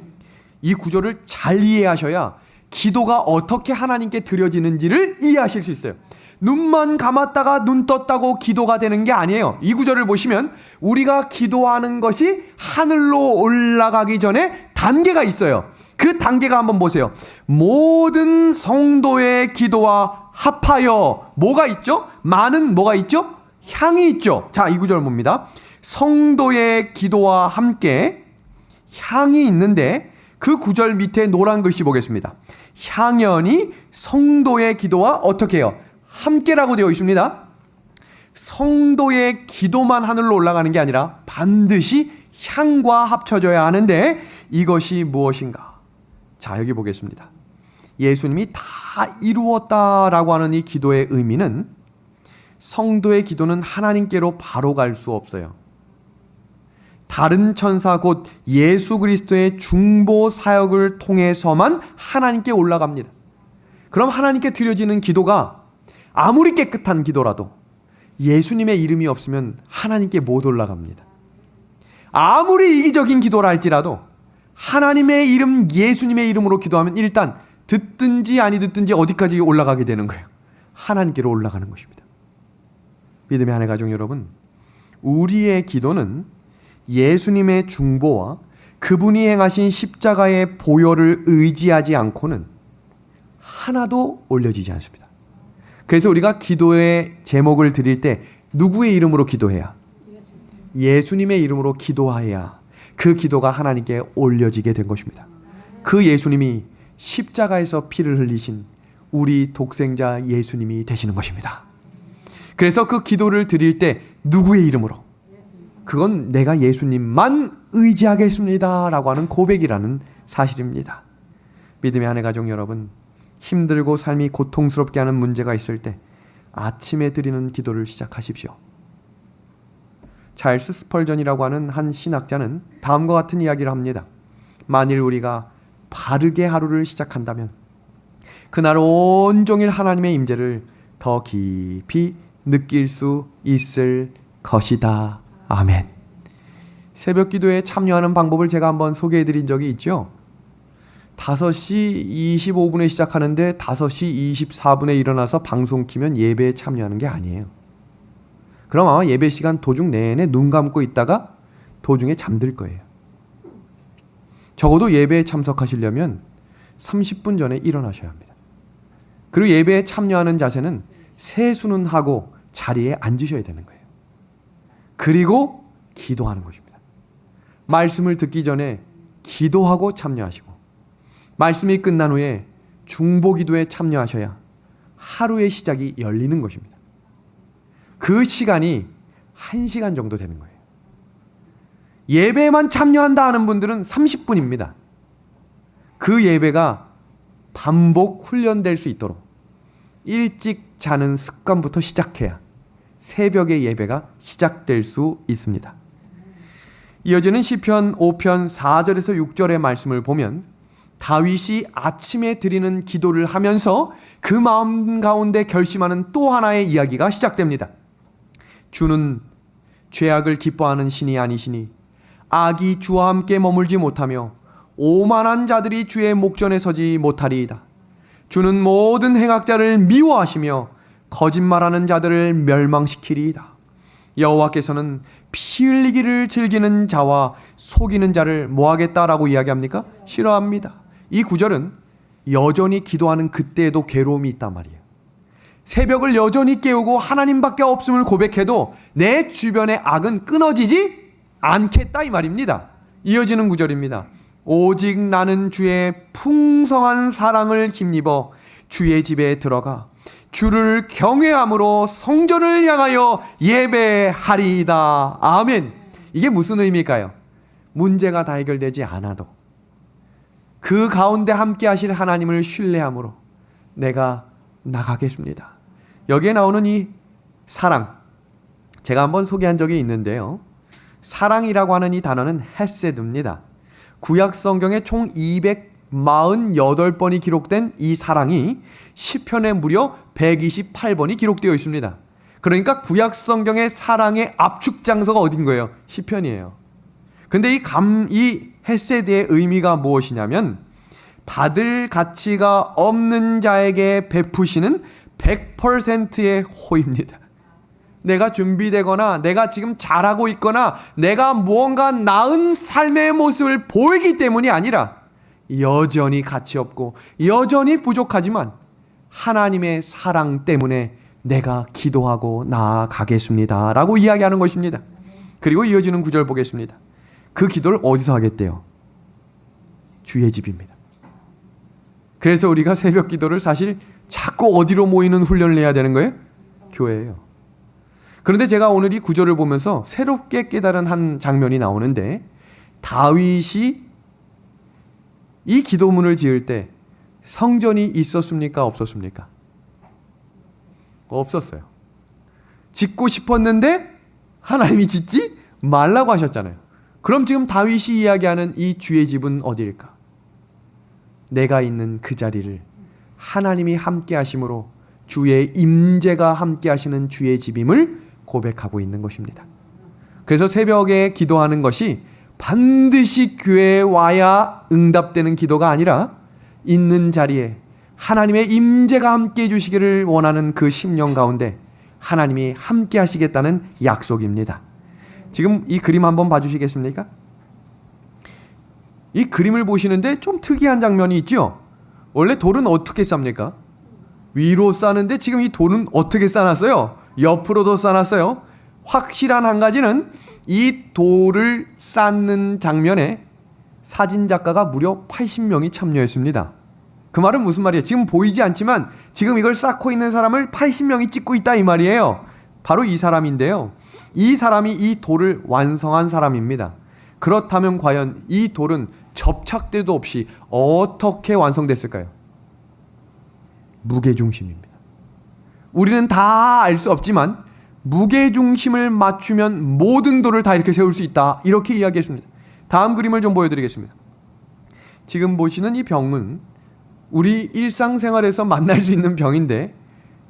이 구절을 잘 이해하셔야 기도가 어떻게 하나님께 드려지는지를 이해하실 수 있어요. 눈만 감았다가 눈 떴다고 기도가 되는 게 아니에요. 이 구절을 보시면 우리가 기도하는 것이 하늘로 올라가기 전에 단계가 있어요. 그 단계가 한번 보세요. 모든 성도의 기도와 합하여 뭐가 있죠? 많은 뭐가 있죠? 향이 있죠. 자, 이 구절 봅니다. 성도의 기도와 함께 향이 있는데 그 구절 밑에 노란 글씨 보겠습니다. 향연이 성도의 기도와 어떻게 해요? 함께라고 되어 있습니다. 성도의 기도만 하늘로 올라가는 게 아니라 반드시 향과 합쳐져야 하는데 이것이 무엇인가? 자, 여기 보겠습니다. 예수님이 다 이루었다라고 하는 이 기도의 의미는 성도의 기도는 하나님께로 바로 갈 수 없어요. 다른 천사 곧 예수 그리스도의 중보 사역을 통해서만 하나님께 올라갑니다. 그럼 하나님께 드려지는 기도가 아무리 깨끗한 기도라도 예수님의 이름이 없으면 하나님께 못 올라갑니다. 아무리 이기적인 기도라 할지라도 하나님의 이름, 예수님의 이름으로 기도하면 일단 듣든지 아니 듣든지 어디까지 올라가게 되는 거예요. 하나님께로 올라가는 것입니다. 믿음의 하나님 가족 여러분, 우리의 기도는 예수님의 중보와 그분이 행하신 십자가의 보혈을 의지하지 않고는 하나도 올려지지 않습니다. 그래서 우리가 기도의 제목을 드릴 때 누구의 이름으로 기도해야? 예수님의 이름으로 기도해야 그 기도가 하나님께 올려지게 된 것입니다. 그 예수님이 십자가에서 피를 흘리신 우리 독생자 예수님이 되시는 것입니다. 그래서 그 기도를 드릴 때 누구의 이름으로? 그건 내가 예수님만 의지하겠습니다 라고 하는 고백이라는 사실입니다. 믿음의 하늘 가족 여러분, 힘들고 삶이 고통스럽게 하는 문제가 있을 때 아침에 드리는 기도를 시작하십시오. 찰스 스펄전이라고 하는 한 신학자는 다음과 같은 이야기를 합니다. 만일 우리가 바르게 하루를 시작한다면 그날 온종일 하나님의 임재를 더 깊이 느낄 수 있을 것이다. 아멘. 새벽 기도에 참여하는 방법을 제가 한번 소개해 드린 적이 있죠. 5시 25분에 시작하는데 5시 24분에 일어나서 방송 키면 예배에 참여하는 게 아니에요. 그럼 아마 예배 시간 도중 내내 눈 감고 있다가 도중에 잠들 거예요. 적어도 예배에 참석하시려면 30분 전에 일어나셔야 합니다. 그리고 예배에 참여하는 자세는 세수는 하고 자리에 앉으셔야 되는 거예요. 그리고 기도하는 것입니다. 말씀을 듣기 전에 기도하고 참여하시고 말씀이 끝난 후에 중보 기도에 참여하셔야 하루의 시작이 열리는 것입니다. 그 시간이 1시간 정도 되는 거예요. 예배에만 참여한다 하는 분들은 30분입니다. 그 예배가 반복 훈련될 수 있도록 일찍 자는 습관부터 시작해야 새벽의 예배가 시작될 수 있습니다. 이어지는 시편 5편 4절에서 6절의 말씀을 보면 다윗이 아침에 드리는 기도를 하면서 그 마음 가운데 결심하는 또 하나의 이야기가 시작됩니다. 주는 죄악을 기뻐하는 신이 아니시니 악이 주와 함께 머물지 못하며 오만한 자들이 주의 목전에 서지 못하리이다. 주는 모든 행악자를 미워하시며 거짓말하는 자들을 멸망시키리이다. 여호와께서는 피 흘리기를 즐기는 자와 속이는 자를 뭐하겠다라고 이야기합니까? 싫어합니다. 이 구절은 여전히 기도하는 그때에도 괴로움이 있단 말이에요. 새벽을 여전히 깨우고 하나님밖에 없음을 고백해도 내 주변의 악은 끊어지지 않겠다 이 말입니다. 이어지는 구절입니다. 오직 나는 주의 풍성한 사랑을 힘입어 주의 집에 들어가 주를 경외함으로 성전을 향하여 예배하리이다. 아멘. 이게 무슨 의미일까요? 문제가 다 해결되지 않아도 그 가운데 함께 하실 하나님을 신뢰함으로 내가 나가겠습니다. 여기에 나오는 이 사랑, 제가 한번 소개한 적이 있는데요. 사랑이라고 하는 이 단어는 헤세드입니다. 구약 성경에 총 248번이 기록된 이 사랑이 시편에 무려 128번이 기록되어 있습니다. 그러니까 구약 성경의 사랑의 압축 장소가 어딘 거예요? 시편이에요. 근데 이 헤세드의 의미가 무엇이냐면 받을 가치가 없는 자에게 베푸시는 100%의 호입니다. 내가 준비되거나 내가 지금 잘하고 있거나 내가 무언가 나은 삶의 모습을 보이기 때문이 아니라 여전히 가치 없고 여전히 부족하지만 하나님의 사랑 때문에 내가 기도하고 나아가겠습니다 라고 이야기하는 것입니다. 그리고 이어지는 구절 보겠습니다. 그 기도를 어디서 하겠대요? 주의 집입니다. 그래서 우리가 새벽 기도를 사실 자꾸 어디로 모이는 훈련을 해야 되는 거예요? 교회예요. 그런데 제가 오늘 이 구절을 보면서 새롭게 깨달은 한 장면이 나오는데 다윗이 이 기도문을 지을 때 성전이 있었습니까? 없었습니까? 없었어요. 짓고 싶었는데 하나님이 짓지 말라고 하셨잖아요. 그럼 지금 다윗이 이야기하는 이 주의 집은 어디일까? 내가 있는 그 자리를 하나님이 함께 하심으로 주의 임재가 함께 하시는 주의 집임을 고백하고 있는 것입니다. 그래서 새벽에 기도하는 것이 반드시 교회에 와야 응답되는 기도가 아니라 있는 자리에 하나님의 임재가 함께 해주시기를 원하는 그 심령 가운데 하나님이 함께 하시겠다는 약속입니다. 지금 이 그림 한번 봐주시겠습니까? 이 그림을 보시는데 좀 특이한 장면이 있죠? 원래 돌은 어떻게 쌉니까? 위로 싸는데 지금 이 돌은 어떻게 싸놨어요? 옆으로도 싸놨어요. 확실한 한 가지는 이 돌을 쌓는 장면에 사진작가가 무려 80명이 참여했습니다. 그 말은 무슨 말이에요? 지금 보이지 않지만 지금 이걸 쌓고 있는 사람을 80명이 찍고 있다 이 말이에요. 바로 이 사람인데요. 이 사람이 이 돌을 완성한 사람입니다. 그렇다면 과연 이 돌은 접착대도 없이 어떻게 완성됐을까요? 무게중심입니다. 우리는 다 알 수 없지만 무게중심을 맞추면 모든 돌을 다 이렇게 세울 수 있다. 이렇게 이야기했습니다. 다음 그림을 좀 보여드리겠습니다. 지금 보시는 이 병은 우리 일상생활에서 만날 수 있는 병인데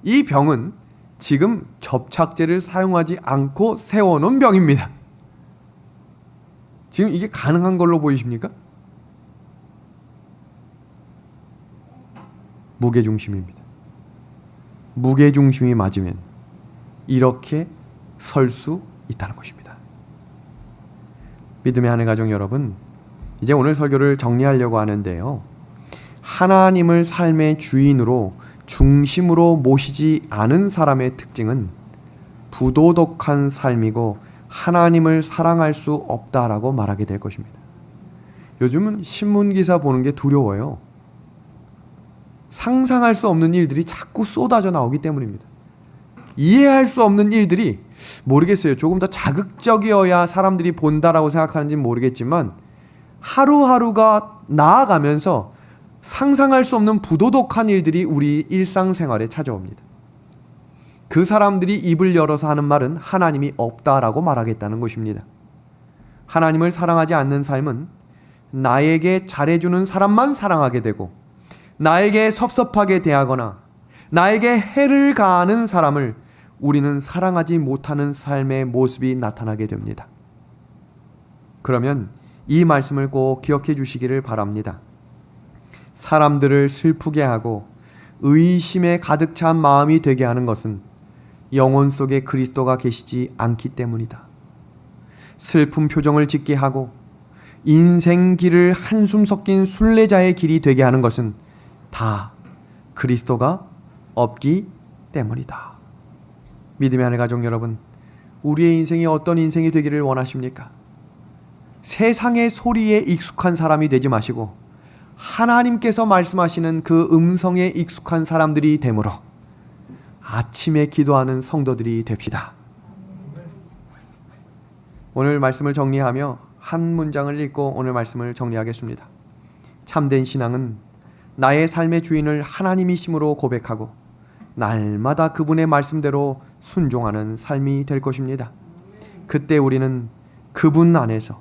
이 병은 지금 접착제를 사용하지 않고 세워놓은 병입니다. 지금 이게 가능한 걸로 보이십니까? 무게중심입니다. 무게중심이 맞으면 이렇게 설 수 있다는 것입니다. 믿음의 하늘 가족 여러분, 이제 오늘 설교를 정리하려고 하는데요. 하나님을 삶의 주인으로 중심으로 모시지 않은 사람의 특징은 부도덕한 삶이고 하나님을 사랑할 수 없다라고 말하게 될 것입니다. 요즘은 신문기사 보는 게 두려워요. 상상할 수 없는 일들이 자꾸 쏟아져 나오기 때문입니다. 이해할 수 없는 일들이 모르겠어요. 조금 더 자극적이어야 사람들이 본다라고 생각하는지는 모르겠지만 하루하루가 나아가면서 상상할 수 없는 부도덕한 일들이 우리 일상생활에 찾아옵니다. 그 사람들이 입을 열어서 하는 말은 하나님이 없다라고 말하겠다는 것입니다. 하나님을 사랑하지 않는 삶은 나에게 잘해주는 사람만 사랑하게 되고 나에게 섭섭하게 대하거나 나에게 해를 가하는 사람을 우리는 사랑하지 못하는 삶의 모습이 나타나게 됩니다. 그러면 이 말씀을 꼭 기억해 주시기를 바랍니다. 사람들을 슬프게 하고 의심에 가득 찬 마음이 되게 하는 것은 영혼 속에 그리스도가 계시지 않기 때문이다. 슬픈 표정을 짓게 하고 인생 길을 한숨 섞인 순례자의 길이 되게 하는 것은 다 그리스도가 없기 때문이다. 믿음의 하늘 가족 여러분, 우리의 인생이 어떤 인생이 되기를 원하십니까? 세상의 소리에 익숙한 사람이 되지 마시고 하나님께서 말씀하시는 그 음성에 익숙한 사람들이 되므로 아침에 기도하는 성도들이 됩시다. 오늘 말씀을 정리하며 한 문장을 읽고 오늘 말씀을 정리하겠습니다. 참된 신앙은 나의 삶의 주인을 하나님이심으로 고백하고 날마다 그분의 말씀대로 순종하는 삶이 될 것입니다. 그때 우리는 그분 안에서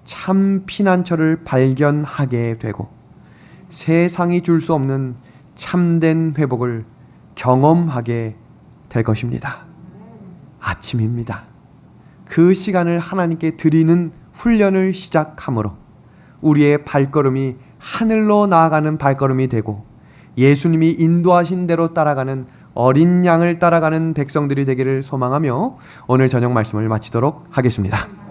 참 피난처를 발견하게 되고 세상이 줄 수 없는 참된 회복을 경험하게 될 것입니다. 아침입니다. 그 시간을 하나님께 드리는 훈련을 시작함으로 우리의 발걸음이 하늘로 나아가는 발걸음이 되고 예수님이 인도하신 대로 따라가는 어린 양을 따라가는 백성들이 되기를 소망하며 오늘 저녁 말씀을 마치도록 하겠습니다.